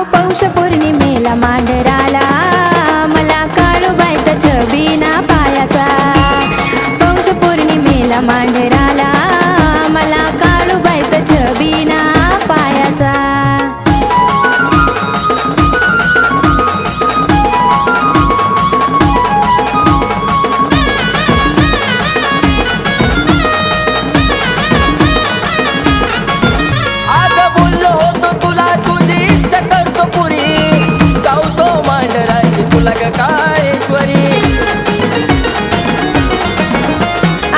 अहो पौष पौर्णिमेला मांढराला मला काळूबाईचा छबिना पायाचा। पौष पौर्णिमेला मांढराला मला काळूबाईचा छबिना पायाचा।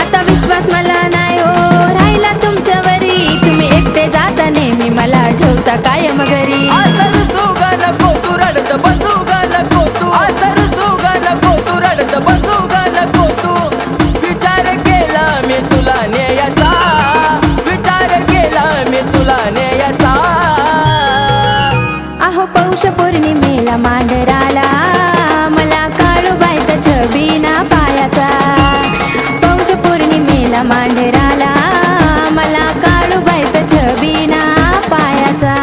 आता विश्वास मला नाही हो राहिला तुमच्यावरी, तुम्ही एकटे जाता नेहमी मला ठेवता कायम घरी। असर सुगा नको तू रडत बसू गा नको तू, असर सुगा नको तू रडत बसू गा नको तू। विचार केला मी तुला नेयाचा, विचार केला मी तुला नेयाचा। अहो पौष पौर्णिमेला मांढराला मला काळूबाईचा छबिना पायाचा। पौष पौर्णिमेला मांढराला मला काळूबाईचा छबिना पायाचा।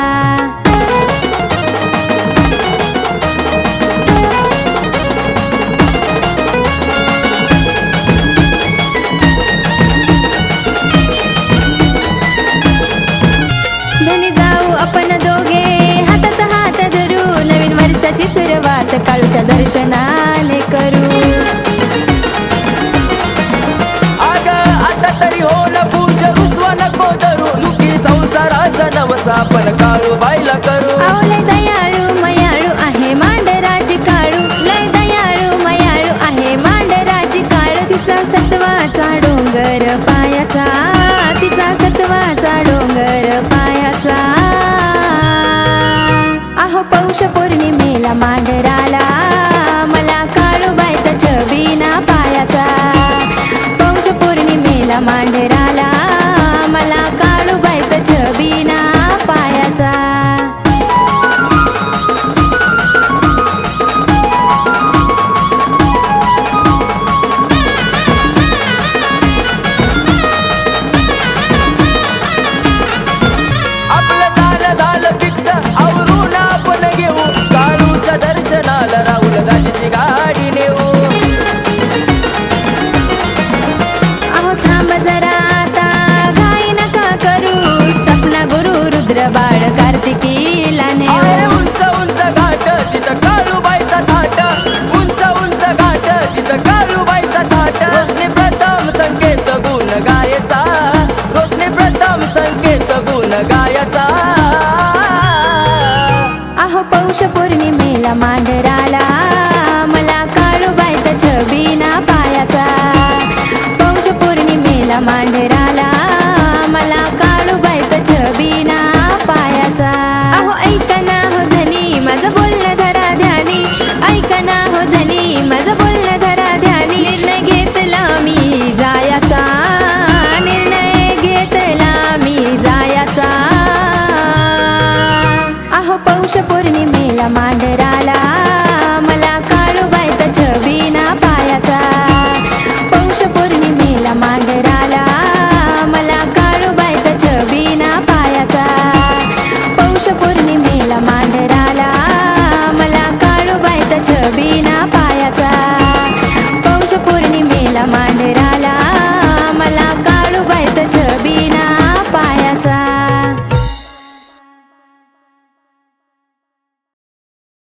धनी जाऊ आपण दोघे हातात हात धरू, नवीन वर्षाची सुरुवात काळूच्या दर्शनाने करू। आता तरी हो नको रुसवा नको धरू, सुखी संसाराचा नवसा आपण काळूबाईला करू। अहो लय दयाळू मयाळू आहे मांढराची काळू, लय दयाळू मयाळू आहे मांढराची काळू। तिचा सत्वाचा डोंगर पायाचा, तिचा सत्वाचा डोंगर पायाचा। अहो पौष पौर्णिमेला मांढराला मला काळूबाईचा छबिना पायाचा। पौष पौर्णिमेला मांढराला मला काळूबाईचा छबिना पायाचा। आपलं झालं फिक्स आवरून आपण घेऊ, काळूच्या दर्शनाला राहुल दाजीची गाडी नेऊ। अहो थांब जरा आता घाई नका करू, सपना गुरु रुद्र बाळ कार्तिकीला नेऊ। आहे उंच उंच घाट तिथं काळूबाईचा थाट, उंच उंच घाट तिथं काळूबाईचा थाट। रोशनी प्रथम संकेत गुण गायचा, रोशनी प्रथम संकेत गुण गायचा। अहो पौष पौर्णिमेला मांढराला मला काळूबाईचा छबिना पायाचा। पौष पौर्णिमेला मांढराला मला काळूबाईचा छबिना पायाचा। अहो ऐका ना हो धनी माझं बोलणं धरा ध्यानी, ऐका ना हो धनी माझं बोलणं धरा ध्यानी। निर्णय घेतला मी जायाचा, निर्णय घेतला मी जायाचा। अहो पौष पौर्णिमेला मांढराला मला काळूबाईचा छबिना पायाचा। पौष पौर्णिमेला मांढराला मला काळूबाईचा छबिना पायाचा। पौष पौर्णिमेला मांढराला मला काळूबाईचा छबिना